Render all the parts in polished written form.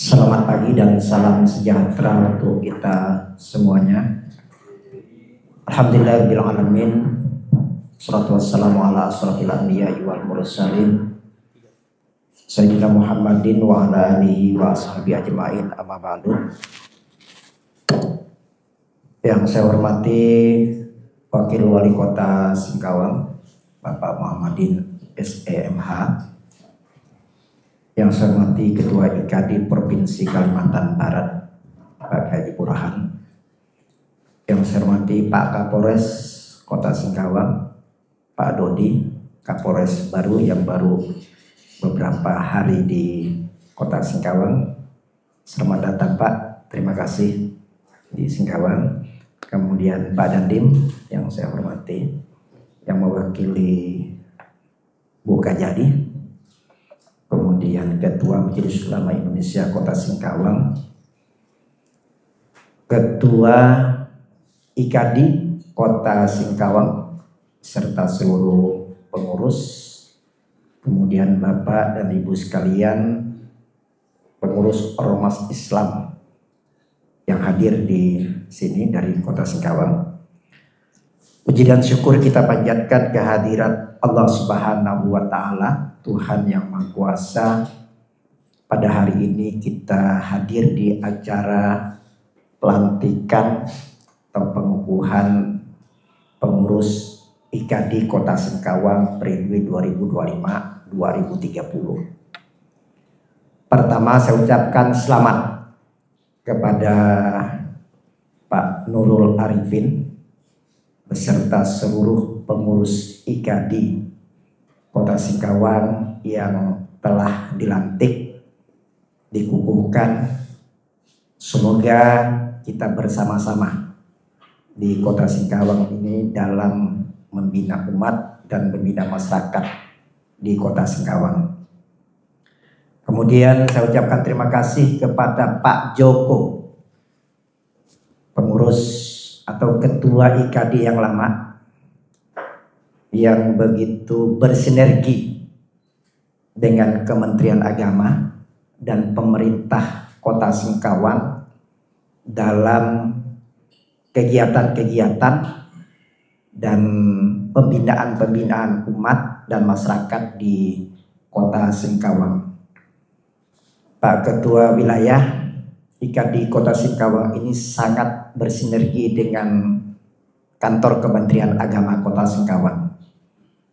Selamat pagi dan salam sejahtera untuk kita semuanya. Alhamdulillahirabbil alamin. Shalatu wassalamu ala asrofil anbiya'i wal mursalin Sayyidina Muhammadin wa ala alihi wa ashabihi ajma'in, amma ba'du. Yang saya hormati Wakil Wali Kota Singkawang Bapak Muhammadin SEMH, yang saya hormati Ketua IKADI Provinsi Kalimantan Barat Pak Haji Burhan, yang saya hormati Pak Kapolres Kota Singkawang Pak Dodi, Kapolres baru yang baru beberapa hari di Kota Singkawang. Selamat datang Pak, terima kasih di Singkawang. Kemudian Pak Dandim yang saya hormati, yang mewakili Bu Kajadi, kemudian Ketua Majelis Ulama Indonesia Kota Singkawang, Ketua IKADI Kota Singkawang, serta seluruh pengurus, kemudian Bapak dan Ibu sekalian pengurus Ormas Islam yang hadir di sini dari Kota Singkawang. Puji dan syukur kita panjatkan kehadirat Allah Subhanahu wa Ta'ala, Tuhan yang Maha Kuasa. Pada hari ini kita hadir di acara pelantikan atau pengukuhan pengurus IKADI Kota Singkawang periode 2025-2030. Pertama, saya ucapkan selamat kepada Pak Nurul Arifin beserta seluruh pengurus IKADI Kota Singkawang yang telah dilantik, dikukuhkan. Semoga kita bersama-sama di Kota Singkawang ini dalam membina umat dan membina masyarakat di Kota Singkawang. Kemudian saya ucapkan terima kasih kepada Pak Joko, pengurus atau Ketua IKADI yang lama, yang begitu bersinergi dengan Kementerian Agama dan pemerintah Kota Singkawang dalam kegiatan-kegiatan dan pembinaan umat dan masyarakat di Kota Singkawang. Pak Ketua Wilayah IKADI Kota Singkawang ini sangat bersinergi dengan kantor Kementerian Agama Kota Singkawang.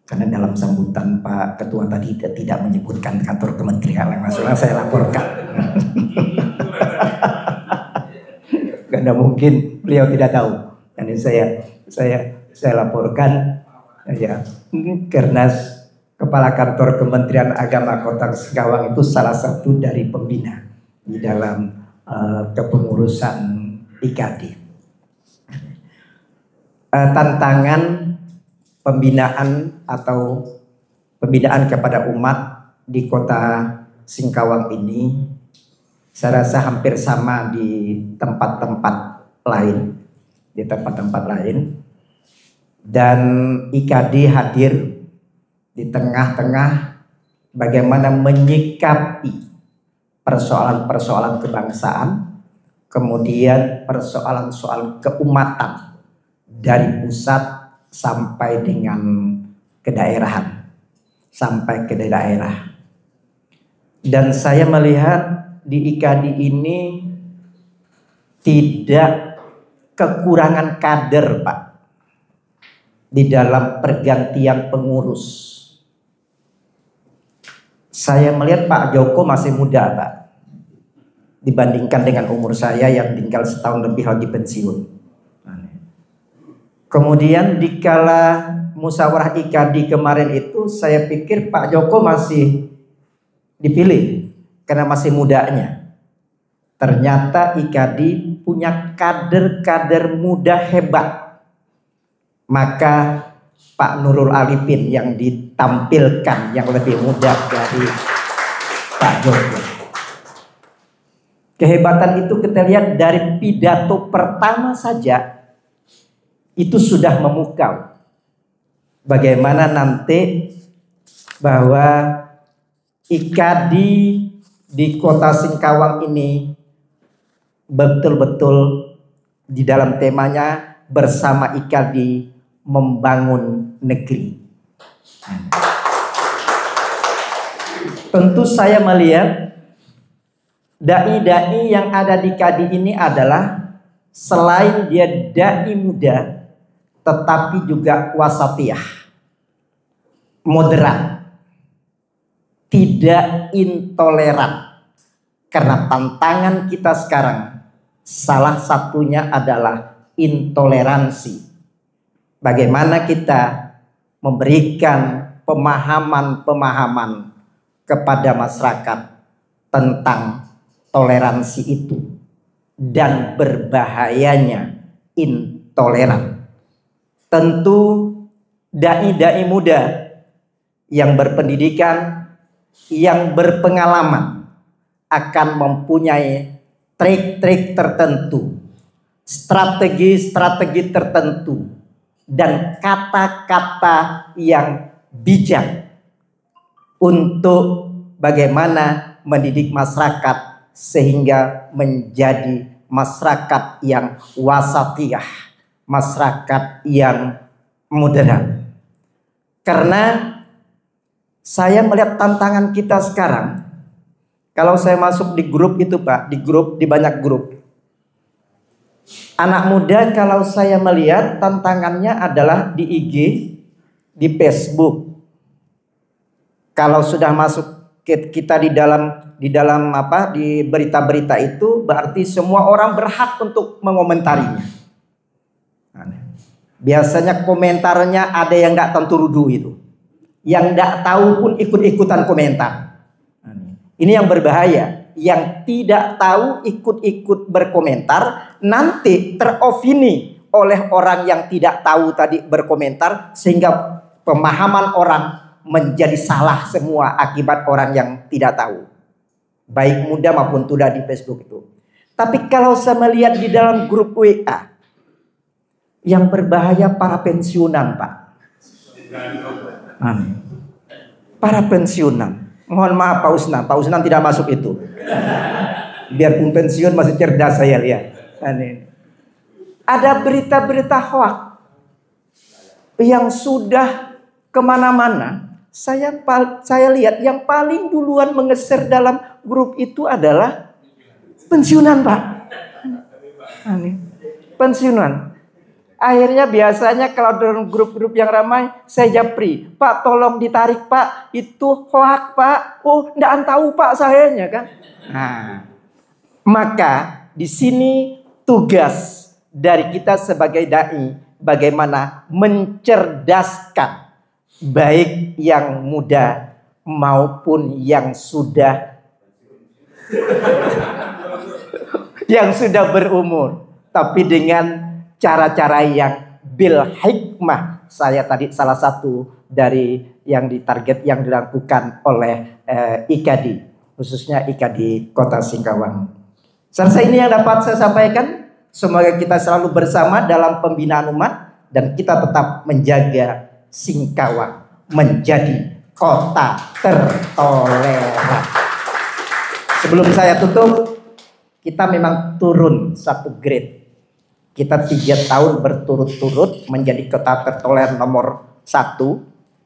Karena dalam sambutan Pak Ketua tadi tidak menyebutkan kantor kementerian, langsung saya laporkan. Karena mungkin beliau tidak tahu. Jadi saya laporkan ya, karena Kepala Kantor Kementerian Agama Kota Singkawang itu salah satu dari pembina di dalam kepengurusan IKADI. Tantangan pembinaan atau pembinaan kepada umat di Kota Singkawang ini saya rasa hampir sama di tempat-tempat lain, dan IKADI hadir di tengah-tengah bagaimana menyikapi persoalan-persoalan kebangsaan, kemudian persoalan-soal keumatan dari pusat sampai dengan kedaerahan, sampai ke daerah. Dan saya melihat di IKADI ini tidak kekurangan kader, Pak, di dalam pergantian pengurus. Saya melihat Pak Joko masih muda, Pak, dibandingkan dengan umur saya yang tinggal setahun lebih lagi pensiun. Kemudian dikala musyawarah IKADI kemarin itu, saya pikir Pak Joko masih dipilih karena masih mudanya. Ternyata IKADI punya kader-kader muda hebat. Maka Pak Nurul Arifin yang ditampilkan yang lebih muda dari Pak Joko. Kehebatan itu kita lihat dari pidato pertama saja itu sudah memukau. Bagaimana nanti bahwa IKADI di Kota Singkawang ini betul-betul di dalam temanya bersama IKADI membangun negeri. Tentu saya melihat dai-dai yang ada di IKADI ini adalah selain dia dai muda, tetapi juga wasatiyah, moderat, tidak intoleran. Karena tantangan kita sekarang salah satunya adalah intoleransi. Bagaimana kita memberikan pemahaman-pemahaman kepada masyarakat tentang toleransi itu dan berbahayanya intoleran. Tentu dai-dai muda yang berpendidikan, yang berpengalaman akan mempunyai trik-trik tertentu, strategi-strategi tertentu, dan kata-kata yang bijak untuk bagaimana mendidik masyarakat sehingga menjadi masyarakat yang wasatiyah, masyarakat yang moderat. Karena saya melihat tantangan kita sekarang, kalau saya masuk di grup itu Pak, di banyak grup, anak muda kalau saya melihat tantangannya adalah di IG, di Facebook. Kalau sudah masuk kita di berita-berita itu, berarti semua orang berhak untuk mengomentarinya. Biasanya komentarnya ada yang nggak tentu rudu itu, yang nggak tahu pun ikut-ikutan komentar. Ini yang berbahaya. Yang tidak tahu ikut-ikut berkomentar, nanti teropini oleh orang yang tidak tahu tadi berkomentar, sehingga pemahaman orang menjadi salah semua akibat orang yang tidak tahu, baik muda maupun tua di Facebook itu. Tapi kalau saya melihat di dalam grup WA, yang berbahaya para pensiunan Pak. Para pensiunan. Mohon maaf Pak Usnan tidak masuk itu. Biarpun pensiun masih cerdas saya lihat. Ada berita-berita hoax yang sudah kemana-mana. Saya lihat yang paling duluan mengeser dalam grup itu adalah pensiunan Pak. Pensiunan. Akhirnya biasanya kalau dalam grup-grup yang ramai, saya japri, Pak tolong ditarik Pak, itu hoax Pak. Oh, nggak tahu Pak sayanya kan. Nah, maka di sini tugas dari kita sebagai dai, bagaimana mencerdaskan baik yang muda maupun yang sudah berumur, tapi dengan cara-cara yang bil hikmah. Saya tadi salah satu dari yang ditarget yang dilakukan oleh IKADI, khususnya IKADI Kota Singkawang. Selesai ini yang dapat saya sampaikan. Semoga kita selalu bersama dalam pembinaan umat dan kita tetap menjaga Singkawang menjadi kota tertoleran. Sebelum saya tutup, kita memang turun satu grade. Kita 3 tahun berturut-turut menjadi kota tertoleran nomor 1.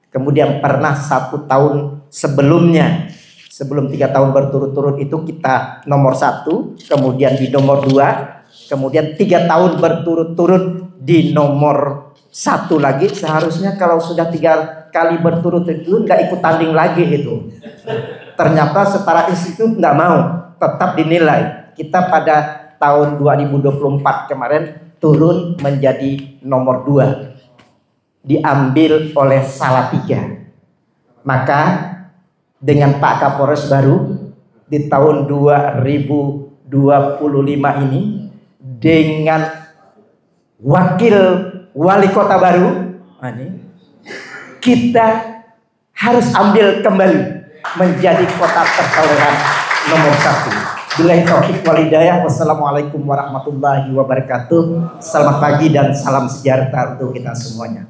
Kemudian pernah 1 tahun sebelumnya, sebelum 3 tahun berturut-turut itu kita nomor 1. Kemudian di nomor 2. Kemudian 3 tahun berturut-turut di nomor 1 lagi. Seharusnya kalau sudah 3 kali berturut itu nggak ikut tanding lagi itu. Ternyata setara institut nggak mau, tetap dinilai. Kita pada tahun 2024 kemarin turun menjadi nomor 2, diambil oleh Salatiga. Maka dengan Pak Kapolres baru di tahun 2025 ini, dengan wakil wali kota baru, kita harus ambil kembali menjadi kota tertoleran nomor 1. Billahi taufiq wal hidayah. Wassalamualaikum warahmatullahi wabarakatuh. Selamat pagi dan salam sejahtera untuk kita semuanya.